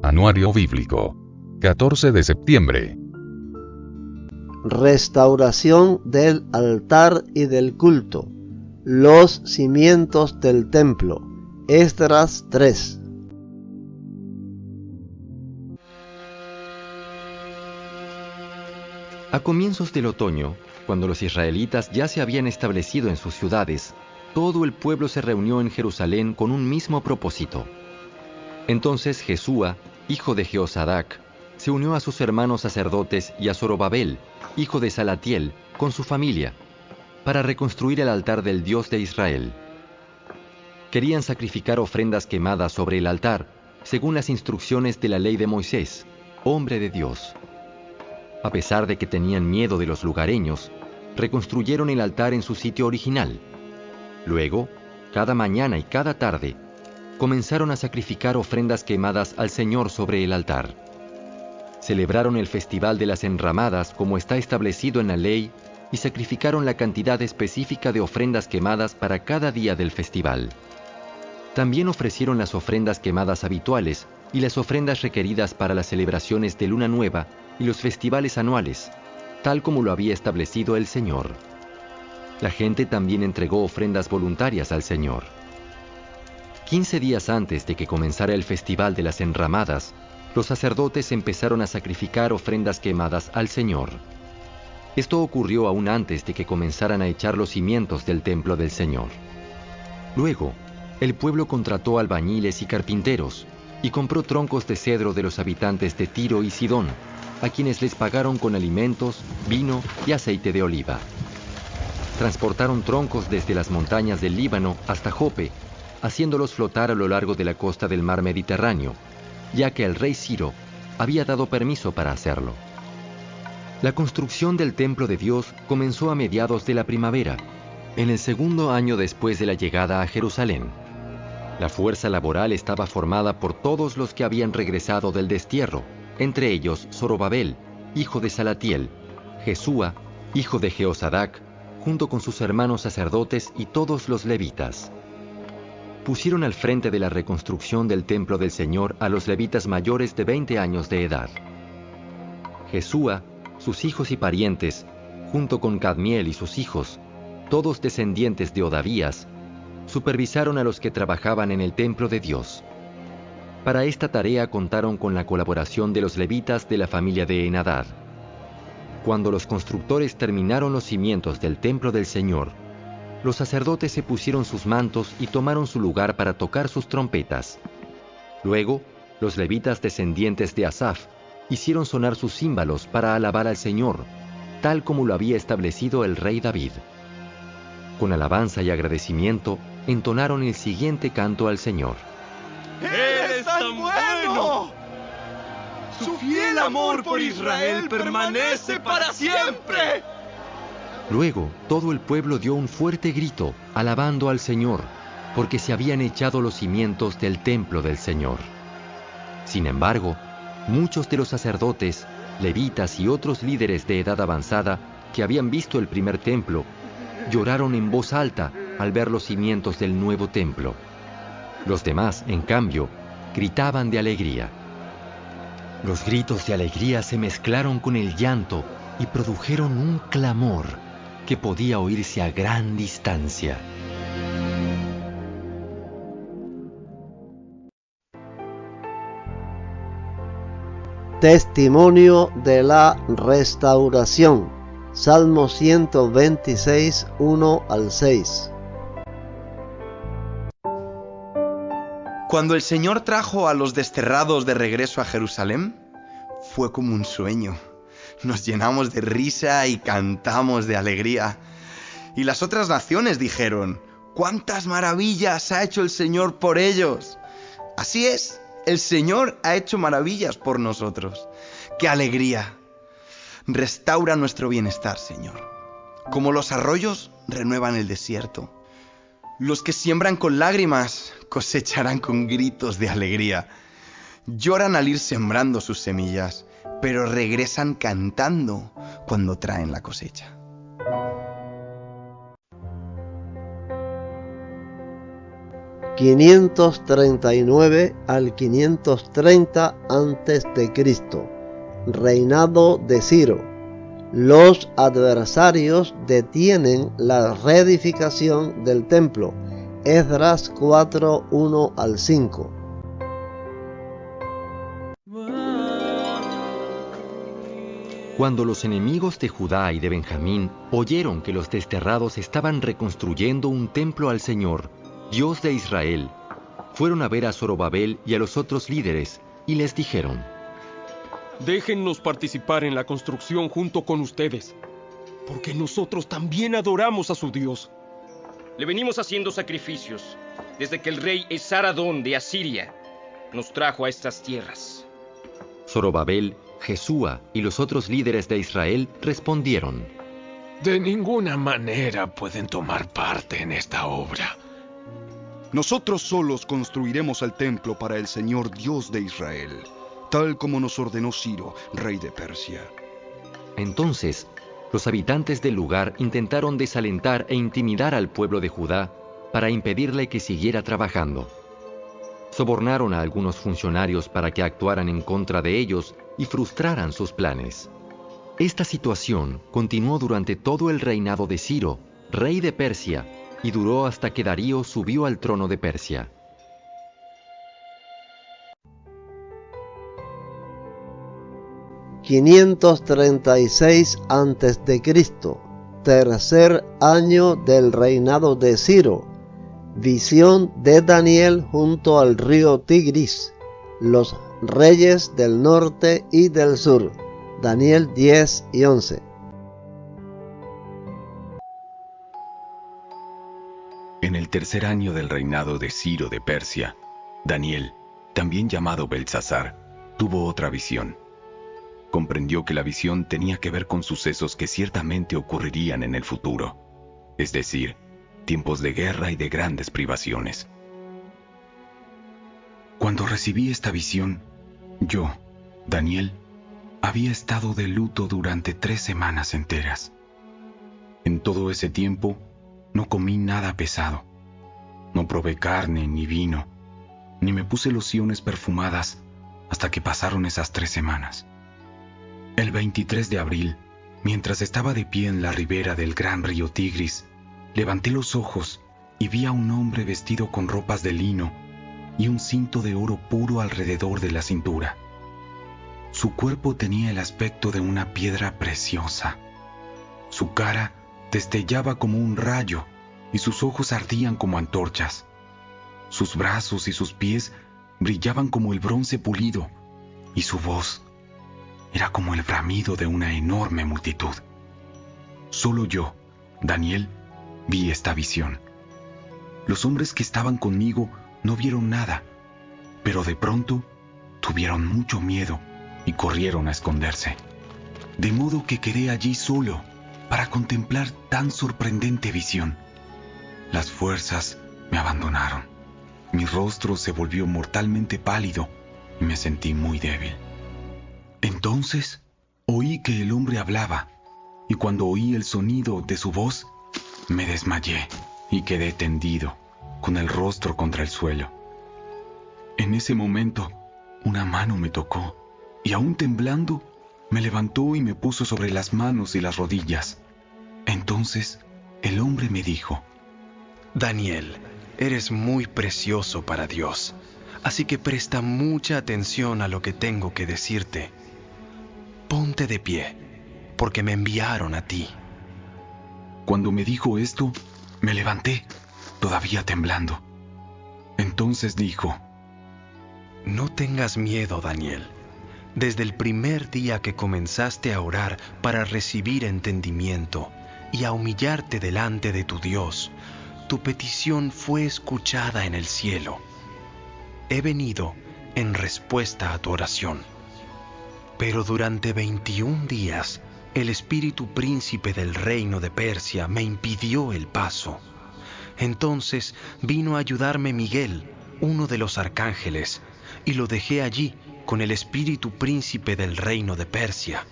Anuario Bíblico. 14 de septiembre. Restauración del altar y del culto. Los cimientos del templo. Esdras 3. A comienzos del otoño, cuando los israelitas ya se habían establecido en sus ciudades, todo el pueblo se reunió en Jerusalén con un mismo propósito. Entonces Jesúa, hijo de Jehosadac, se unió a sus hermanos sacerdotes y a Zorobabel, hijo de Salatiel, con su familia, para reconstruir el altar del Dios de Israel. Querían sacrificar ofrendas quemadas sobre el altar, según las instrucciones de la ley de Moisés, hombre de Dios. A pesar de que tenían miedo de los lugareños, reconstruyeron el altar en su sitio original. Luego, cada mañana y cada tarde, comenzaron a sacrificar ofrendas quemadas al Señor sobre el altar. Celebraron el Festival de las Enramadas como está establecido en la ley y sacrificaron la cantidad específica de ofrendas quemadas para cada día del festival. También ofrecieron las ofrendas quemadas habituales y las ofrendas requeridas para las celebraciones de Luna Nueva y los festivales anuales, tal como lo había establecido el Señor. La gente también entregó ofrendas voluntarias al Señor. 15 días antes de que comenzara el Festival de las Enramadas, los sacerdotes empezaron a sacrificar ofrendas quemadas al Señor. Esto ocurrió aún antes de que comenzaran a echar los cimientos del templo del Señor. Luego, el pueblo contrató albañiles y carpinteros y compró troncos de cedro de los habitantes de Tiro y Sidón, a quienes les pagaron con alimentos, vino y aceite de oliva. Transportaron troncos desde las montañas del Líbano hasta Jope, haciéndolos flotar a lo largo de la costa del mar Mediterráneo, ya que el rey Ciro había dado permiso para hacerlo. La construcción del templo de Dios comenzó a mediados de la primavera, en el segundo año después de la llegada a Jerusalén. La fuerza laboral estaba formada por todos los que habían regresado del destierro, entre ellos Zorobabel, hijo de Salatiel, Jesúa, hijo de Jehosadac, junto con sus hermanos sacerdotes y todos los levitas. Pusieron al frente de la reconstrucción del templo del Señor a los levitas mayores de 20 años de edad. Jesúa, sus hijos y parientes, junto con Cadmiel y sus hijos, todos descendientes de Odavías, supervisaron a los que trabajaban en el templo de Dios. Para esta tarea contaron con la colaboración de los levitas de la familia de Henadad. Cuando los constructores terminaron los cimientos del templo del Señor, los sacerdotes se pusieron sus mantos y tomaron su lugar para tocar sus trompetas. Luego, los levitas descendientes de Asaf hicieron sonar sus címbalos para alabar al Señor, tal como lo había establecido el rey David. Con alabanza y agradecimiento, entonaron el siguiente canto al Señor. ¡Eres tan bueno! Su fiel amor por Israel permanece para siempre. Luego, todo el pueblo dio un fuerte grito, alabando al Señor, porque se habían echado los cimientos del templo del Señor. Sin embargo, muchos de los sacerdotes, levitas y otros líderes de edad avanzada que habían visto el primer templo, lloraron en voz alta al ver los cimientos del nuevo templo. Los demás, en cambio, gritaban de alegría. Los gritos de alegría se mezclaron con el llanto y produjeron un clamor que podía oírse a gran distancia. Testimonio de la restauración. Salmo 126, 1 al 6. Cuando el Señor trajo a los desterrados de regreso a Jerusalén, fue como un sueño. Nos llenamos de risa y cantamos de alegría. Y las otras naciones dijeron: ¡cuántas maravillas ha hecho el Señor por ellos! Así es, el Señor ha hecho maravillas por nosotros. ¡Qué alegría! Restaura nuestro bienestar, Señor. Como los arroyos renuevan el desierto. Los que siembran con lágrimas cosecharán con gritos de alegría. Lloran al ir sembrando sus semillas, pero regresan cantando cuando traen la cosecha. 539 al 530 a.C., reinado de Ciro. Los adversarios detienen la reedificación del templo. Esdras 4, 1 al 5. Cuando los enemigos de Judá y de Benjamín oyeron que los desterrados estaban reconstruyendo un templo al Señor, Dios de Israel, fueron a ver a Zorobabel y a los otros líderes y les dijeron: Déjennos participar en la construcción junto con ustedes, porque nosotros también adoramos a su Dios. Le venimos haciendo sacrificios desde que el rey Esaradón de Asiria nos trajo a estas tierras. Zorobabel, Jesúa y los otros líderes de Israel respondieron: De ninguna manera pueden tomar parte en esta obra. Nosotros solos construiremos el templo para el Señor Dios de Israel, tal como nos ordenó Ciro, rey de Persia. Entonces, los habitantes del lugar intentaron desalentar e intimidar al pueblo de Judá para impedirle que siguiera trabajando. Sobornaron a algunos funcionarios para que actuaran en contra de ellos y frustraran sus planes. Esta situación continuó durante todo el reinado de Ciro, rey de Persia, y duró hasta que Darío subió al trono de Persia. ...536 a.C., tercer año del reinado de Ciro. Visión de Daniel junto al río Tigris. Los reyes del norte y del sur. Daniel 10 y 11. En el tercer año del reinado de Ciro de Persia, Daniel, también llamado Belsasar, tuvo otra visión. Comprendió que la visión tenía que ver con sucesos que ciertamente ocurrirían en el futuro, es decir, tiempos de guerra y de grandes privaciones. Cuando recibí esta visión, yo, Daniel, había estado de luto durante 3 semanas enteras. En todo ese tiempo, no comí nada pesado. No probé carne ni vino, ni me puse lociones perfumadas hasta que pasaron esas 3 semanas. El 23 de abril, mientras estaba de pie en la ribera del gran río Tigris, levanté los ojos y vi a un hombre vestido con ropas de lino y un cinto de oro puro alrededor de la cintura. Su cuerpo tenía el aspecto de una piedra preciosa. Su cara destellaba como un rayo y sus ojos ardían como antorchas. Sus brazos y sus pies brillaban como el bronce pulido y su voz era como el bramido de una enorme multitud. Solo yo, Daniel, vi esta visión. Los hombres que estaban conmigo no vieron nada, pero de pronto tuvieron mucho miedo y corrieron a esconderse. De modo que quedé allí solo para contemplar tan sorprendente visión. Las fuerzas me abandonaron. Mi rostro se volvió mortalmente pálido y me sentí muy débil. Entonces oí que el hombre hablaba, y cuando oí el sonido de su voz, me desmayé y quedé tendido, con el rostro contra el suelo. En ese momento, una mano me tocó, y aún temblando, me levantó y me puso sobre las manos y las rodillas. Entonces, el hombre me dijo: Daniel, eres muy precioso para Dios, así que presta mucha atención a lo que tengo que decirte. Ponte de pie, porque me enviaron a ti. Cuando me dijo esto, me levanté, todavía temblando. Entonces dijo: No tengas miedo, Daniel. Desde el primer día que comenzaste a orar para recibir entendimiento y a humillarte delante de tu Dios, tu petición fue escuchada en el cielo. He venido en respuesta a tu oración. Pero durante 21 días, el espíritu príncipe del reino de Persia me impidió el paso. Entonces vino a ayudarme Miguel, uno de los arcángeles, y lo dejé allí con el espíritu príncipe del reino de Persia.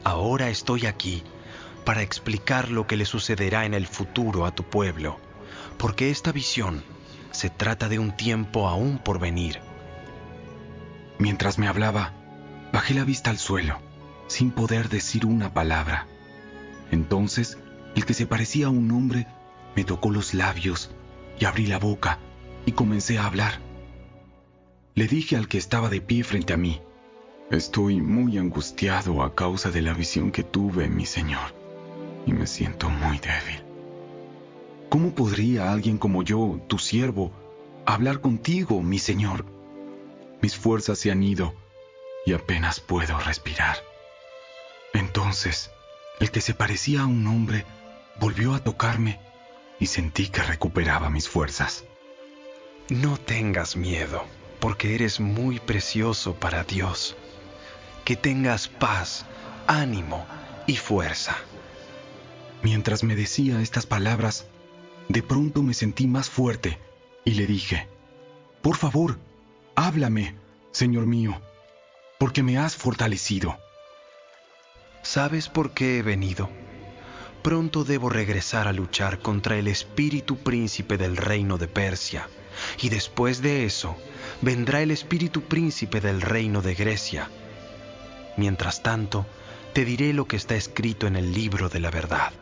Ahora estoy aquí para explicar lo que le sucederá en el futuro a tu pueblo, porque esta visión Se trata de un tiempo aún por venir. Mientras me hablaba, bajé la vista al suelo, sin poder decir una palabra. Entonces, el que se parecía a un hombre me tocó los labios y abrí la boca y comencé a hablar. Le dije al que estaba de pie frente a mí: estoy muy angustiado a causa de la visión que tuve, mi señor, y me siento muy débil. ¿Cómo podría alguien como yo, tu siervo, hablar contigo, mi señor? Mis fuerzas se han ido y apenas puedo respirar. Entonces, el que se parecía a un hombre volvió a tocarme y sentí que recuperaba mis fuerzas. No tengas miedo, porque eres muy precioso para Dios. Que tengas paz, ánimo y fuerza. Mientras me decía estas palabras, de pronto me sentí más fuerte y le dije: por favor, háblame, Señor mío, porque me has fortalecido. ¿Sabes por qué he venido? Pronto debo regresar a luchar contra el espíritu príncipe del reino de Persia, y después de eso vendrá el espíritu príncipe del reino de Grecia. Mientras tanto, te diré lo que está escrito en el libro de la verdad.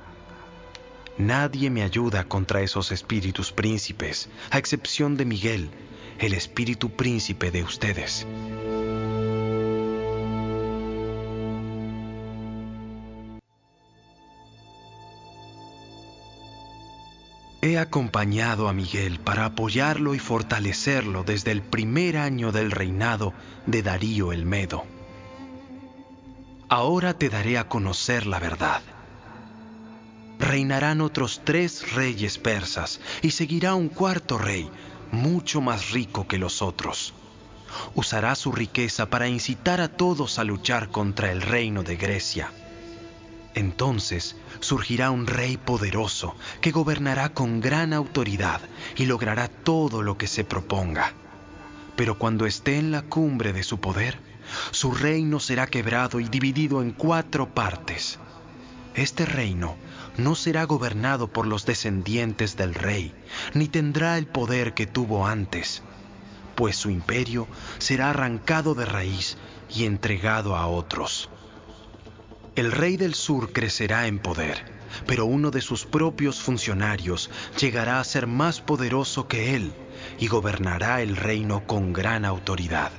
Nadie me ayuda contra esos espíritus príncipes, a excepción de Miguel, el espíritu príncipe de ustedes. He acompañado a Miguel para apoyarlo y fortalecerlo desde el primer año del reinado de Darío el Medo. Ahora te daré a conocer la verdad. Reinarán otros 3 reyes persas y seguirá un 4º rey, mucho más rico que los otros. Usará su riqueza para incitar a todos a luchar contra el reino de Grecia. Entonces surgirá un rey poderoso que gobernará con gran autoridad y logrará todo lo que se proponga. Pero cuando esté en la cumbre de su poder, su reino será quebrado y dividido en 4 partes. Este reino no será gobernado por los descendientes del rey, ni tendrá el poder que tuvo antes, pues su imperio será arrancado de raíz y entregado a otros. El rey del sur crecerá en poder, pero uno de sus propios funcionarios llegará a ser más poderoso que él y gobernará el reino con gran autoridad.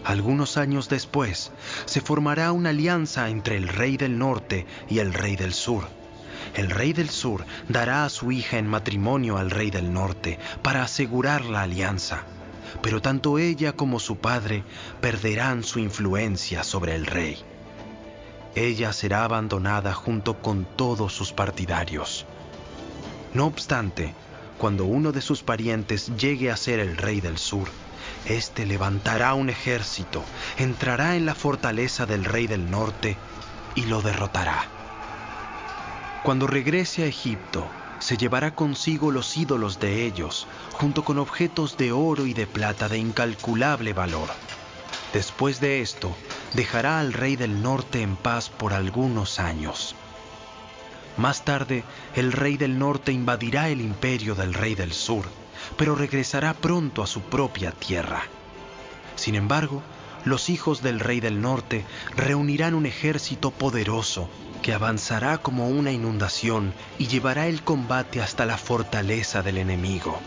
Algunos años después, se formará una alianza entre el rey del norte y el rey del sur. El rey del sur dará a su hija en matrimonio al rey del norte para asegurar la alianza, pero tanto ella como su padre perderán su influencia sobre el rey. Ella será abandonada junto con todos sus partidarios. No obstante, cuando uno de sus parientes llegue a ser el rey del sur, éste levantará un ejército, entrará en la fortaleza del rey del norte y lo derrotará. Cuando regrese a Egipto, se llevará consigo los ídolos de ellos, junto con objetos de oro y de plata de incalculable valor. Después de esto, dejará al rey del norte en paz por algunos años. Más tarde, el rey del norte invadirá el imperio del rey del sur, pero regresará pronto a su propia tierra. Sin embargo, los hijos del rey del norte reunirán un ejército poderoso que avanzará como una inundación y llevará el combate hasta la fortaleza del enemigo.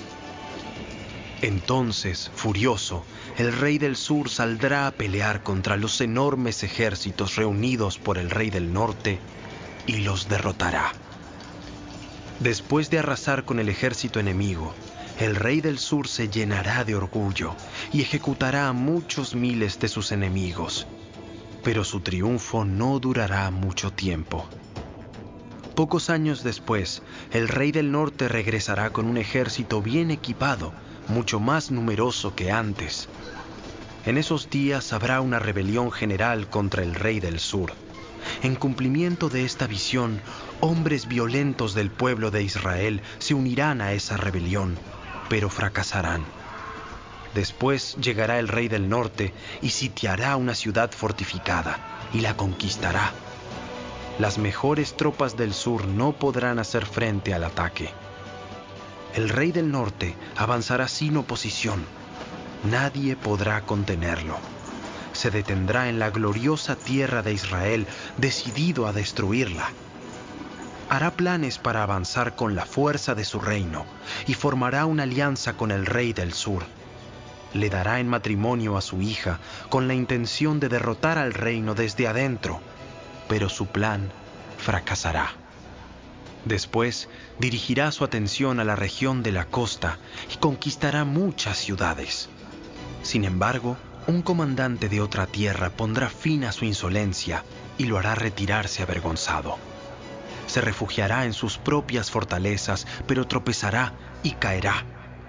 Entonces, furioso, el rey del sur saldrá a pelear contra los enormes ejércitos reunidos por el rey del norte y los derrotará. Después de arrasar con el ejército enemigo, el rey del sur se llenará de orgullo y ejecutará a muchos miles de sus enemigos. Pero su triunfo no durará mucho tiempo. Pocos años después, el rey del norte regresará con un ejército bien equipado, mucho más numeroso que antes. En esos días habrá una rebelión general contra el rey del sur. En cumplimiento de esta visión, hombres violentos del pueblo de Israel se unirán a esa rebelión, pero fracasarán. Después llegará el rey del norte y sitiará una ciudad fortificada y la conquistará. Las mejores tropas del sur no podrán hacer frente al ataque. El rey del norte avanzará sin oposición. Nadie podrá contenerlo. Se detendrá en la gloriosa tierra de Israel, decidido a destruirla. Hará planes para avanzar con la fuerza de su reino y formará una alianza con el rey del sur. Le dará en matrimonio a su hija con la intención de derrotar al reino desde adentro, pero su plan fracasará. Después dirigirá su atención a la región de la costa y conquistará muchas ciudades. Sin embargo, un comandante de otra tierra pondrá fin a su insolencia y lo hará retirarse avergonzado. Se refugiará en sus propias fortalezas, pero tropezará y caerá,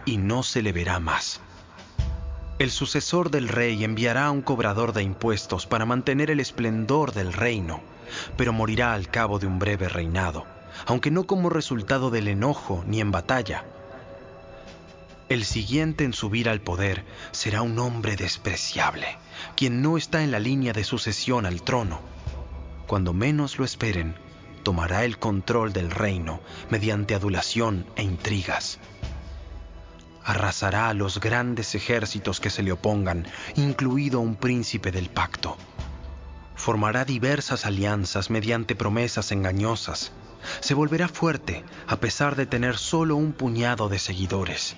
y no se le verá más. El sucesor del rey enviará a un cobrador de impuestos para mantener el esplendor del reino, pero morirá al cabo de un breve reinado, aunque no como resultado del enojo ni en batalla. El siguiente en subir al poder será un hombre despreciable, quien no está en la línea de sucesión al trono. Cuando menos lo esperen, tomará el control del reino mediante adulación e intrigas. Arrasará a los grandes ejércitos que se le opongan, incluido un príncipe del pacto. Formará diversas alianzas mediante promesas engañosas. Se volverá fuerte a pesar de tener solo un puñado de seguidores.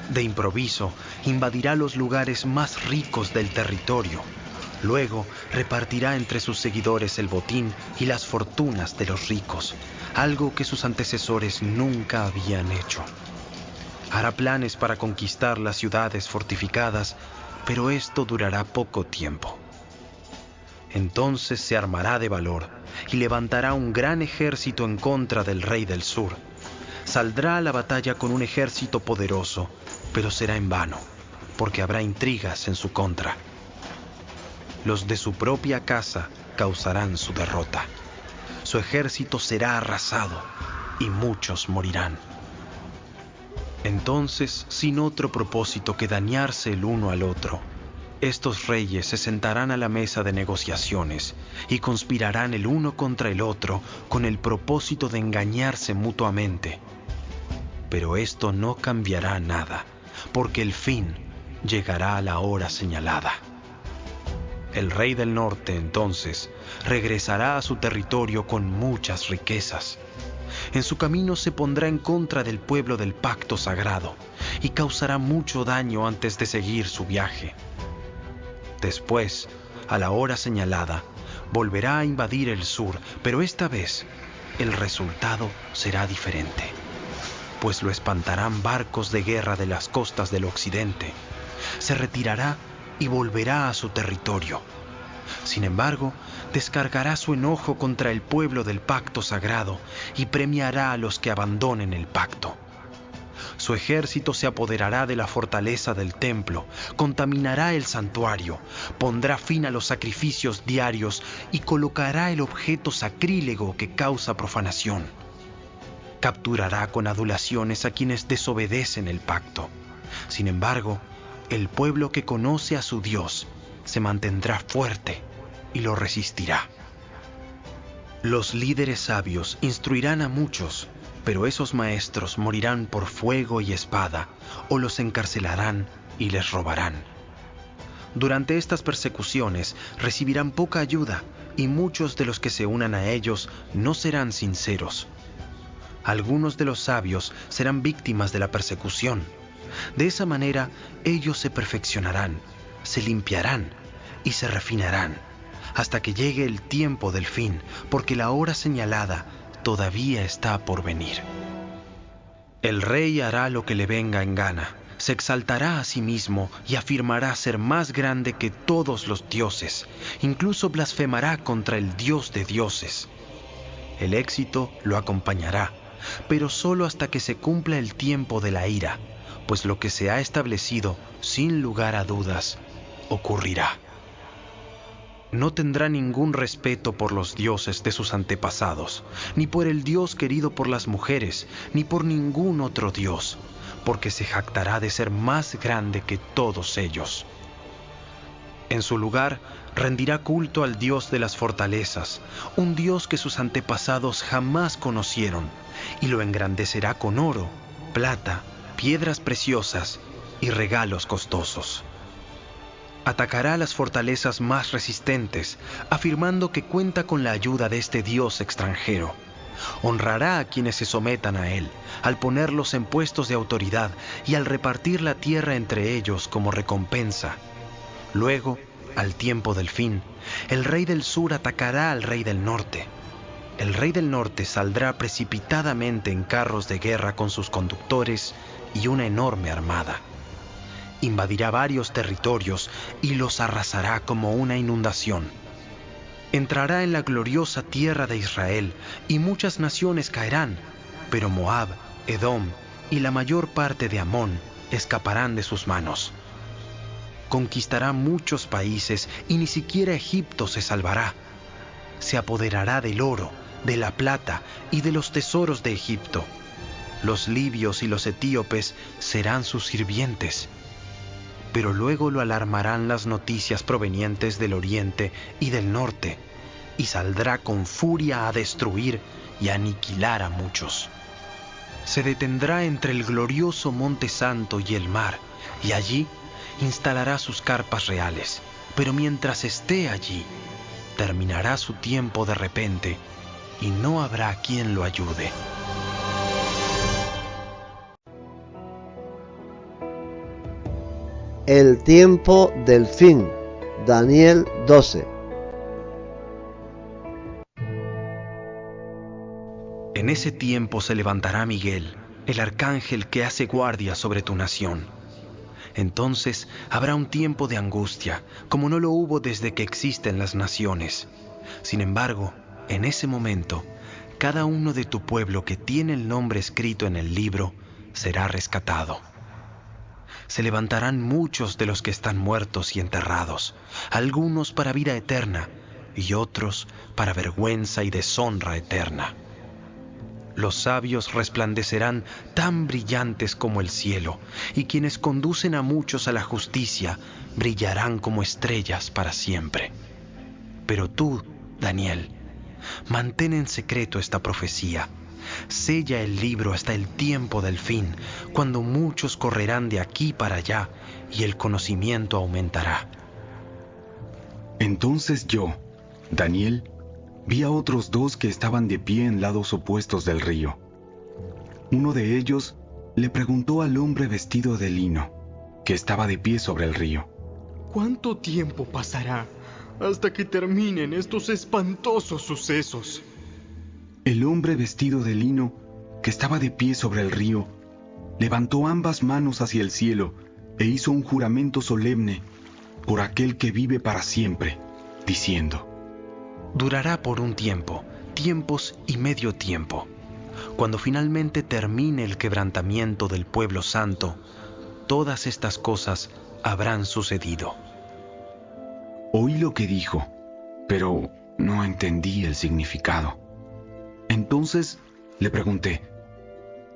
De improviso, invadirá los lugares más ricos del territorio. Luego, repartirá entre sus seguidores el botín y las fortunas de los ricos, algo que sus antecesores nunca habían hecho. Hará planes para conquistar las ciudades fortificadas, pero esto durará poco tiempo. Entonces se armará de valor y levantará un gran ejército en contra del rey del sur. Saldrá a la batalla con un ejército poderoso, pero será en vano, porque habrá intrigas en su contra. Los de su propia casa causarán su derrota. Su ejército será arrasado y muchos morirán. Entonces, sin otro propósito que dañarse el uno al otro, estos reyes se sentarán a la mesa de negociaciones y conspirarán el uno contra el otro con el propósito de engañarse mutuamente. Pero esto no cambiará nada, porque el fin llegará a la hora señalada. El rey del norte, entonces, regresará a su territorio con muchas riquezas. En su camino se pondrá en contra del pueblo del pacto sagrado y causará mucho daño antes de seguir su viaje. Después, a la hora señalada, volverá a invadir el sur, pero esta vez el resultado será diferente, pues lo espantarán barcos de guerra de las costas del occidente. Se retirará y volverá a su territorio. Sin embargo, descargará su enojo contra el pueblo del pacto sagrado y premiará a los que abandonen el pacto. Su ejército se apoderará de la fortaleza del templo, contaminará el santuario, pondrá fin a los sacrificios diarios y colocará el objeto sacrílego que causa profanación. Capturará con adulaciones a quienes desobedecen el pacto. Sin embargo, el pueblo que conoce a su Dios se mantendrá fuerte y lo resistirá. Los líderes sabios instruirán a muchos, pero esos maestros morirán por fuego y espada, o los encarcelarán y les robarán. Durante estas persecuciones recibirán poca ayuda, y muchos de los que se unan a ellos no serán sinceros. Algunos de los sabios serán víctimas de la persecución. De esa manera, ellos se perfeccionarán, se limpiarán y se refinarán, hasta que llegue el tiempo del fin, porque la hora señalada todavía está por venir. El rey hará lo que le venga en gana, se exaltará a sí mismo y afirmará ser más grande que todos los dioses, incluso blasfemará contra el Dios de dioses. El éxito lo acompañará, pero solo hasta que se cumpla el tiempo de la ira, pues lo que se ha establecido, sin lugar a dudas, ocurrirá. No tendrá ningún respeto por los dioses de sus antepasados, ni por el Dios querido por las mujeres, ni por ningún otro Dios, porque se jactará de ser más grande que todos ellos. En su lugar, rendirá culto al Dios de las fortalezas, un Dios que sus antepasados jamás conocieron, y lo engrandecerá con oro, plata, piedras preciosas y regalos costosos. Atacará las fortalezas más resistentes, afirmando que cuenta con la ayuda de este dios extranjero. Honrará a quienes se sometan a él, al ponerlos en puestos de autoridad y al repartir la tierra entre ellos como recompensa. Luego, al tiempo del fin, el rey del sur atacará al rey del norte. El rey del norte saldrá precipitadamente en carros de guerra con sus conductores y una enorme armada. Invadirá varios territorios y los arrasará como una inundación. Entrará en la gloriosa tierra de Israel y muchas naciones caerán, pero Moab, Edom y la mayor parte de Amón escaparán de sus manos. Conquistará muchos países y ni siquiera Egipto se salvará. Se apoderará del oro, de la plata y de los tesoros de Egipto. Los libios y los etíopes serán sus sirvientes. Pero luego lo alarmarán las noticias provenientes del oriente y del norte, y saldrá con furia a destruir y a aniquilar a muchos. Se detendrá entre el glorioso Monte Santo y el mar, y allí instalará sus carpas reales. Pero mientras esté allí, terminará su tiempo de repente, y no habrá quien lo ayude. El tiempo del fin. Daniel 12. En ese tiempo se levantará Miguel, el arcángel que hace guardia sobre tu nación. Entonces habrá un tiempo de angustia, como no lo hubo desde que existen las naciones. Sin embargo, en ese momento, cada uno de tu pueblo que tiene el nombre escrito en el libro será rescatado. Se levantarán muchos de los que están muertos y enterrados, algunos para vida eterna y otros para vergüenza y deshonra eterna. Los sabios resplandecerán tan brillantes como el cielo, y quienes conducen a muchos a la justicia brillarán como estrellas para siempre. Pero tú, Daniel, mantén en secreto esta profecía. Sella el libro hasta el tiempo del fin, cuando muchos correrán de aquí para allá y el conocimiento aumentará. Entonces yo, Daniel, vi a otros dos que estaban de pie en lados opuestos del río. Uno de ellos le preguntó al hombre vestido de lino, que estaba de pie sobre el río: ¿Cuánto tiempo pasará hasta que terminen estos espantosos sucesos? El hombre vestido de lino, que estaba de pie sobre el río, levantó ambas manos hacia el cielo e hizo un juramento solemne por aquel que vive para siempre, diciendo: Durará por un tiempo, tiempos y medio tiempo. Cuando finalmente termine el quebrantamiento del pueblo santo, todas estas cosas habrán sucedido. Oí lo que dijo, pero no entendí el significado. Entonces le pregunté: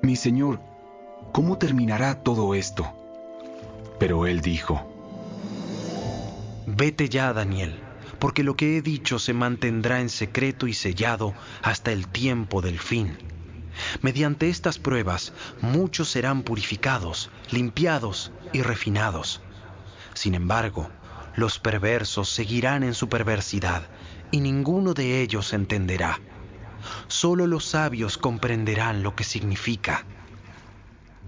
Mi señor, ¿cómo terminará todo esto? Pero él dijo: Vete ya, Daniel, porque lo que he dicho se mantendrá en secreto y sellado hasta el tiempo del fin. Mediante estas pruebas, muchos serán purificados, limpiados y refinados. Sin embargo, los perversos seguirán en su perversidad, y ninguno de ellos entenderá. Solo los sabios comprenderán lo que significa.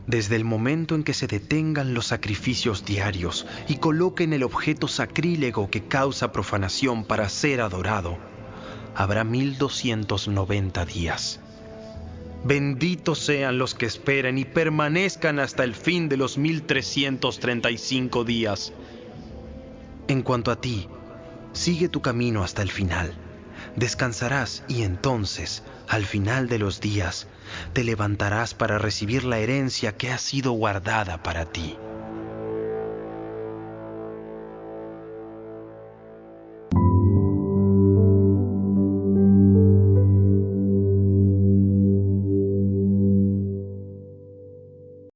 Desde el momento en que se detengan los sacrificios diarios y coloquen el objeto sacrílego que causa profanación para ser adorado, habrá 1290 días. Benditos sean los que esperen y permanezcan hasta el fin de los 1335 días. En cuanto a ti, sigue tu camino hasta el final. Descansarás y entonces, al final de los días, te levantarás para recibir la herencia que ha sido guardada para ti.